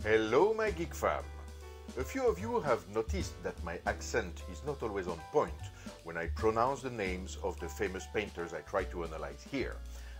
Hello my geek fam! A few of you have noticed that my accent is not always on point when I pronounce the names of the famous painters I try to analyze here.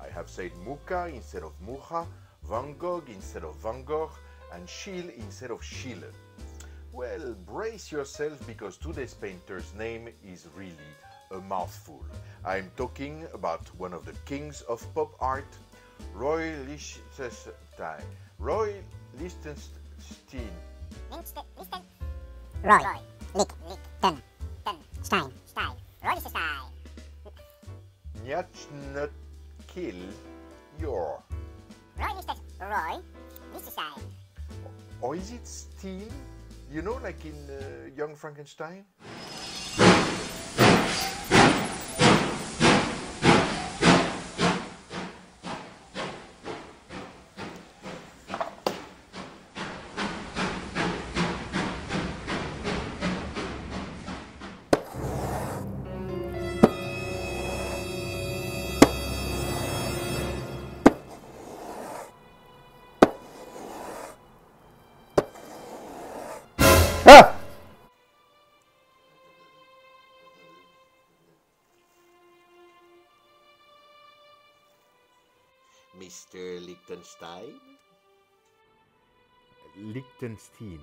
I have said Mucha instead of Mucha, Van Gogh instead of Van Gogh, and Schiele instead of Schiele. Well, brace yourself because today's painter's name is really a mouthful. I'm talking about one of the kings of pop art, Roy Lichtenstein. Roy Lichtenstein. Roy Lichtenstein. Roy Lichtenstein. Not kill your. Roy Lichtenstein. Or is it Steen? You know, like in Young Frankenstein? Mr. Lichtenstein? Lichtenstein.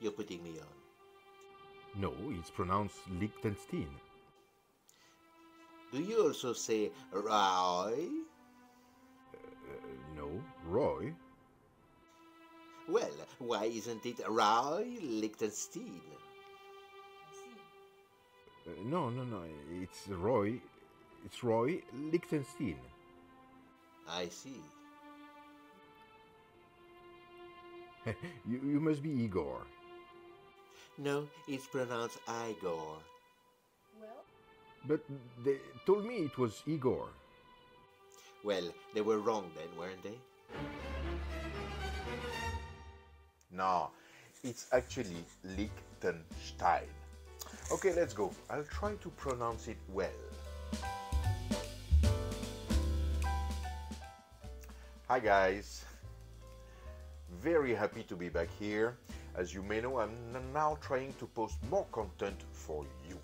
You're putting me on. No, it's pronounced Lichtenstein. Do you also say Roy? No, Roy. Well, why isn't it Roy Lichtenstein? No, it's Roy. It's Roy Lichtenstein. I see. You must be Igor. No, it's pronounced Igor. But they told me it was Igor. Well, they were wrong then, weren't they? No, it's actually Lichtenstein. Okay, let's go. I'll try to pronounce it well. Hi guys, very happy to be back here. As you may know, I'm now trying to post more content for you.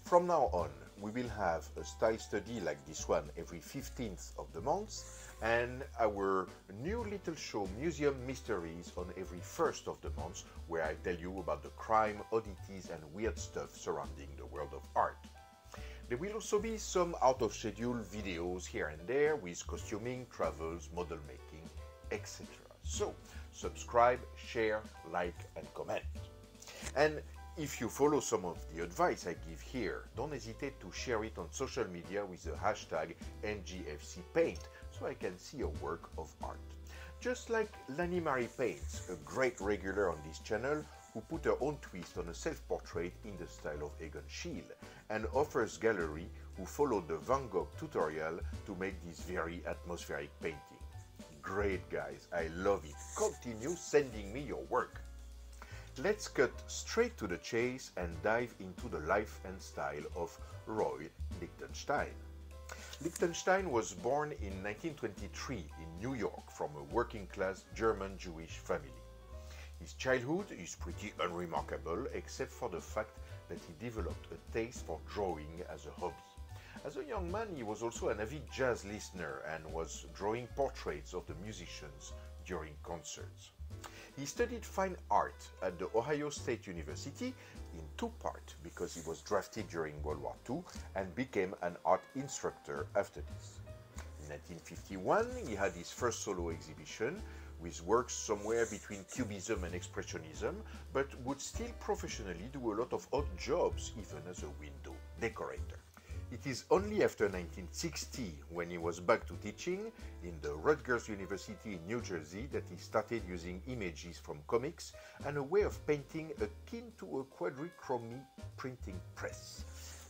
From now on, we will have a style study like this one every 15th of the month, and our new little show Musueum Mysteries on every 1st of the month, where I tell you about the crime, oddities and weird stuff surrounding the world of art. There will also be some out-of-schedule videos here and there with costuming, travels, model making, etc. So, subscribe, share, like and comment. And if you follow some of the advice I give here, don't hesitate to share it on social media with the hashtag NGFCPaint so I can see your work of art. Just like Lani Marie Paints, a great regular on this channel, who put her own twist on a self-portrait in the style of Egon Schiele, and offers gallery who followed the Van Gogh tutorial to make this very atmospheric painting. Great guys, I love it. Continue sending me your work. Let's cut straight to the chase and dive into the life and style of Roy Lichtenstein. Lichtenstein was born in 1923 in New York from a working-class German Jewish family. His childhood is pretty unremarkable, except for the fact that he developed a taste for drawing as a hobby. As a young man, he was also an avid jazz listener and was drawing portraits of the musicians during concerts. He studied fine art at the Ohio State University in two parts because he was drafted during World War II and became an art instructor after this. In 1951, he had his first solo exhibition with works somewhere between Cubism and Expressionism, but would still professionally do a lot of odd jobs, even as a window decorator. It is only after 1960, when he was back to teaching in the Rutgers University in New Jersey, that he started using images from comics and a way of painting akin to a quadrichromy printing press.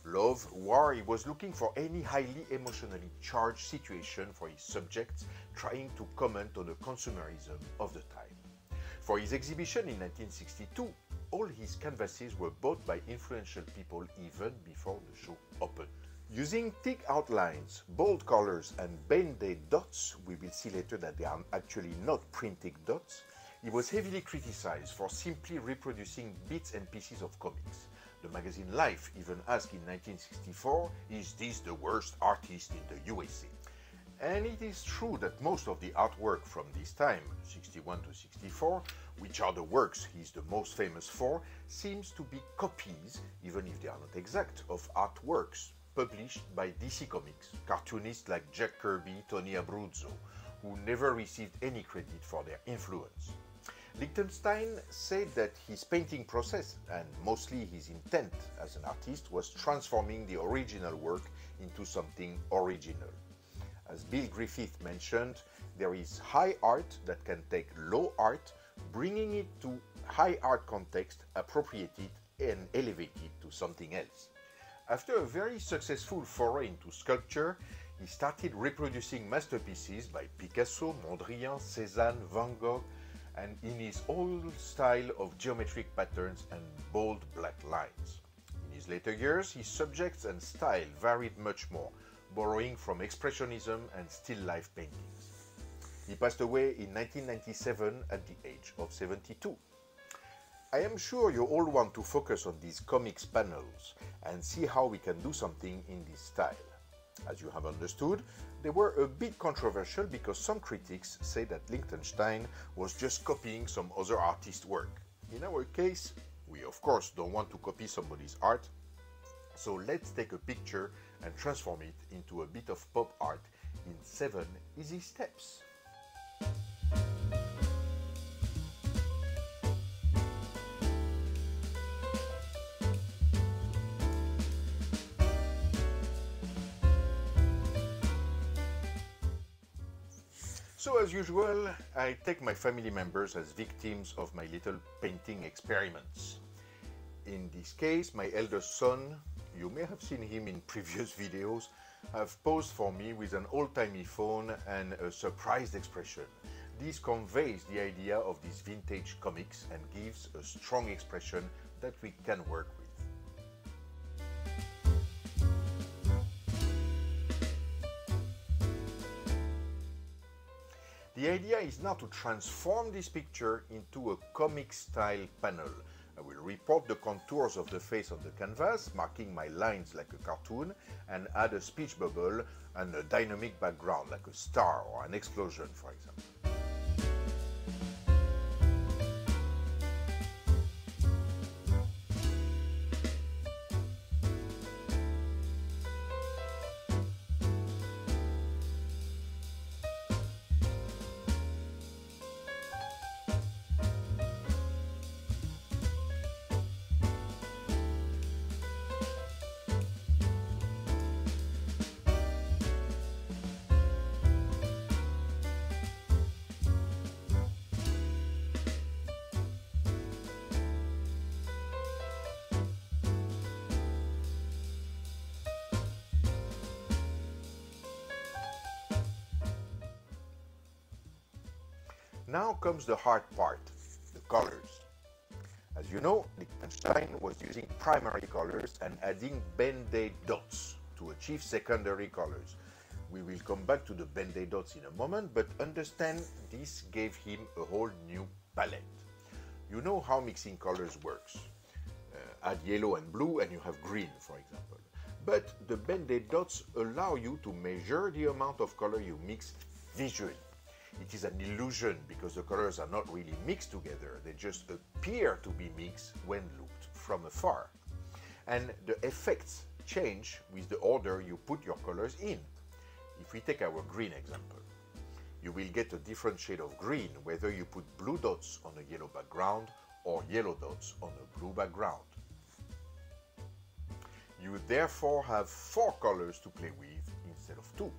Love, war, he was looking for any highly emotionally charged situation for his subjects, trying to comment on the consumerism of the time. For his exhibition in 1962, all his canvases were bought by influential people even before the show opened. Using thick outlines, bold colors and band-aid dots, we will see later that they are actually not printed dots, he was heavily criticized for simply reproducing bits and pieces of comics. The magazine Life even asked in 1964, "Is this the worst artist in the USA?" And it is true that most of the artwork from this time, 61 to 64, which are the works he's the most famous for, seems to be copies, even if they are not exact, of artworks published by DC Comics, cartoonists like Jack Kirby, Tony Abruzzo, who never received any credit for their influence. Lichtenstein said that his painting process, and mostly his intent as an artist, was transforming the original work into something original. As Bill Griffith mentioned, there is high art that can take low art, bringing it to high art context, appropriate it, and elevate it to something else. After a very successful foray into sculpture, he started reproducing masterpieces by Picasso, Mondrian, Cézanne, Van Gogh, and in his old style of geometric patterns and bold black lines. In his later years, his subjects and style varied much more, borrowing from Expressionism and still life paintings. He passed away in 1997 at the age of 72. I am sure you all want to focus on these comics panels and see how we can do something in this style. As you have understood, they were a bit controversial because some critics say that Lichtenstein was just copying some other artist's work. In our case, we of course don't want to copy somebody's art, so let's take a picture and transform it into a bit of pop art in 7 easy steps. So as usual, I take my family members as victims of my little painting experiments. In this case, my eldest son, you may have seen him in previous videos, have posed for me with an old-timey phone and a surprised expression. This conveys the idea of these vintage comics and gives a strong expression that we can work with. The idea is now to transform this picture into a comic-style panel. I will report the contours of the face on the canvas, marking my lines like a cartoon, and add a speech bubble and a dynamic background like a star or an explosion, for example. Now comes the hard part, the colors. As you know, Lichtenstein was using primary colors and adding band-aid dots to achieve secondary colors. We will come back to the band-aid dots in a moment, but understand this gave him a whole new palette. You know how mixing colors works. Add yellow and blue and you have green, for example. But the band-aid dots allow you to measure the amount of color you mix visually. It is an illusion because the colors are not really mixed together, they just appear to be mixed when looked from afar. And the effects change with the order you put your colors in. If we take our green example, you will get a different shade of green whether you put blue dots on a yellow background or yellow dots on a blue background. You therefore have 4 colors to play with instead of 2.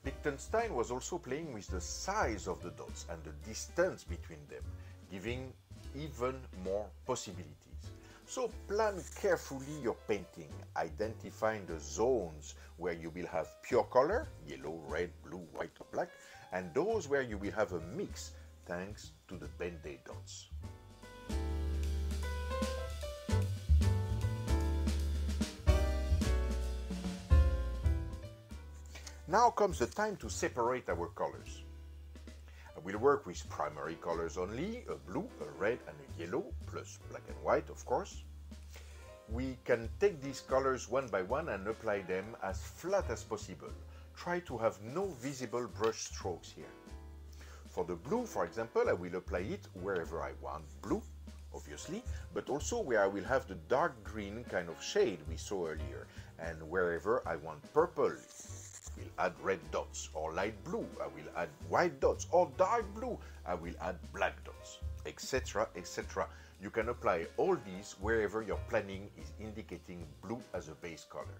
Lichtenstein was also playing with the size of the dots and the distance between them, giving even more possibilities. So plan carefully your painting, identifying the zones where you will have pure color, yellow, red, blue, white or black, and those where you will have a mix thanks to the band-aid dots. Now comes the time to separate our colors. I will work with primary colors only, a blue, a red and a yellow, plus black and white of course. We can take these colors one by one and apply them as flat as possible. Try to have no visible brush strokes here. For the blue, for example, I will apply it wherever I want blue, obviously, but also where I will have the dark green kind of shade we saw earlier, and wherever I want purple, I will add red dots, or light blue, I will add white dots, or dark blue, I will add black dots, etc., etc. You can apply all these wherever your planning is indicating blue as a base color.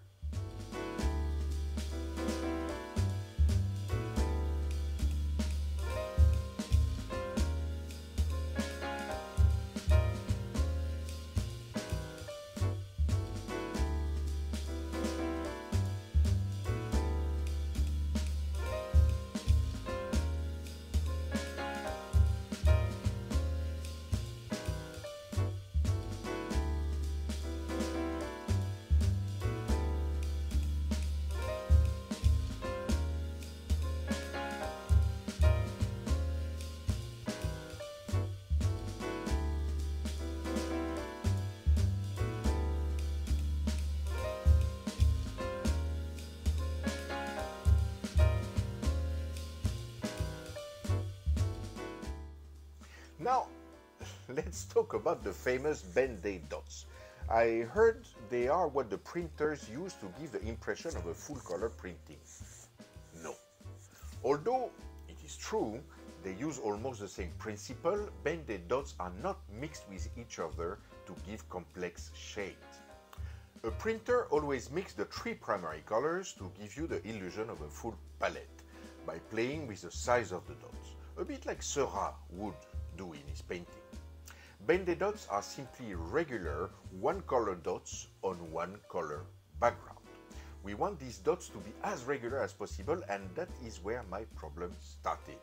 Now, let's talk about the famous Band-Aid dots. I heard they are what the printers use to give the impression of a full-color printing. No. Although it is true, they use almost the same principle, Band-Aid dots are not mixed with each other to give complex shades. A printer always mixes the three primary colors to give you the illusion of a full palette by playing with the size of the dots, a bit like Seurat would do in his painting. Band-Aid dots are simply regular one-color dots on one-color background. We want these dots to be as regular as possible, and that is where my problem started.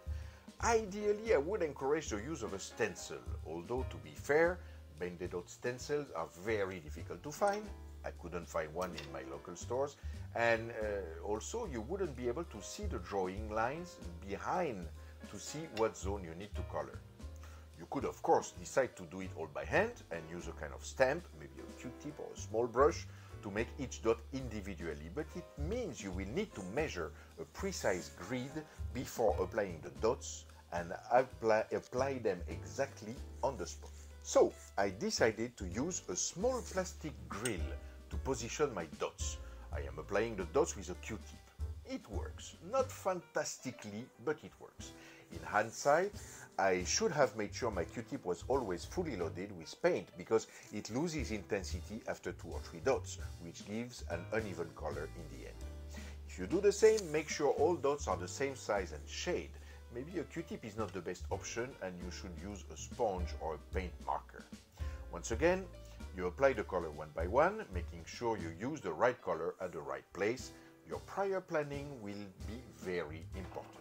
Ideally, I would encourage the use of a stencil, although to be fair, Band-Aid dot stencils are very difficult to find. I couldn't find one in my local stores, and also you wouldn't be able to see the drawing lines behind to see what zone you need to color. You could, of course, decide to do it all by hand and use a kind of stamp, maybe a Q-tip or a small brush, to make each dot individually, but it means you will need to measure a precise grid before applying the dots and apply them exactly on the spot. So, I decided to use a small plastic grill to position my dots. I am applying the dots with a Q-tip. It works. Not fantastically, but it works. In hindsight, I should have made sure my Q-tip was always fully loaded with paint because it loses intensity after 2 or 3 dots, which gives an uneven color in the end. If you do the same, make sure all dots are the same size and shade. Maybe a Q-tip is not the best option and you should use a sponge or a paint marker. Once again, you apply the color one by one, making sure you use the right color at the right place. Your prior planning will be very important.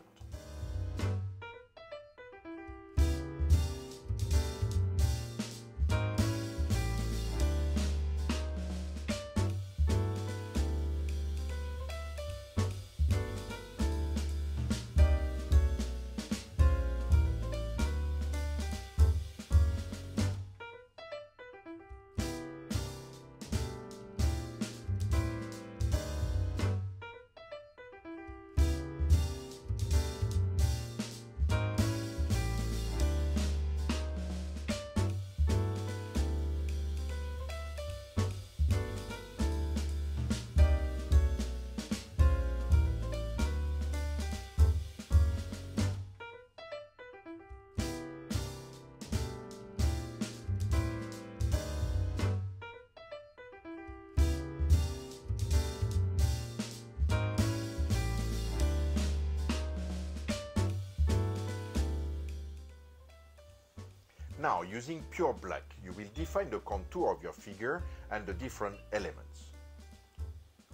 Now, using pure black, you will define the contour of your figure and the different elements.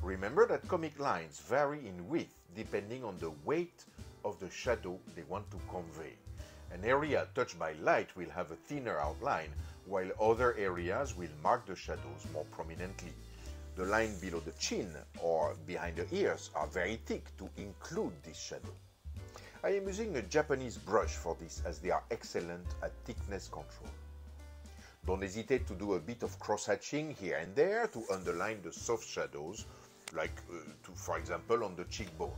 Remember that comic lines vary in width depending on the weight of the shadow they want to convey. An area touched by light will have a thinner outline, while other areas will mark the shadows more prominently. The line below the chin or behind the ears are very thick to include this shadow. I am using a Japanese brush for this as they are excellent at thickness control. Don't hesitate to do a bit of cross-hatching here and there to underline the soft shadows, like for example on the cheekbone.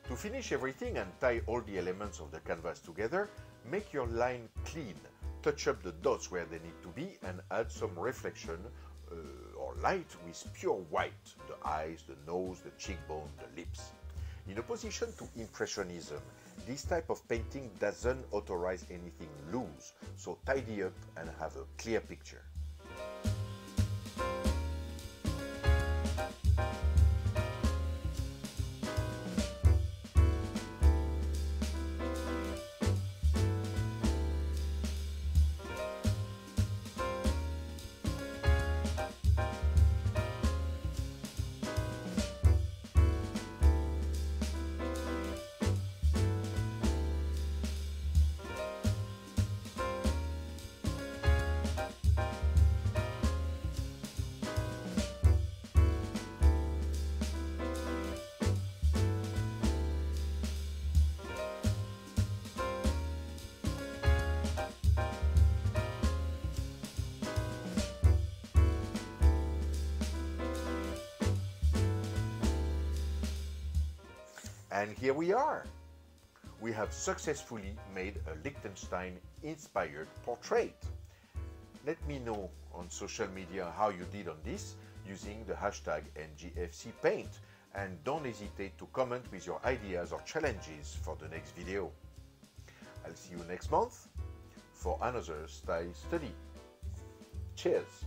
To finish everything and tie all the elements of the canvas together, make your line clean, touch up the dots where they need to be and add some reflection or light with pure white, the eyes, the nose, the cheekbone, the lips. In opposition to Impressionism, this type of painting doesn't authorize anything loose, so tidy up and have a clear picture. And here we are. We have successfully made a Lichtenstein-inspired portrait. Let me know on social media how you did on this using the hashtag NGFCPaint, and don't hesitate to comment with your ideas or challenges for the next video. I'll see you next month for another style study. Cheers!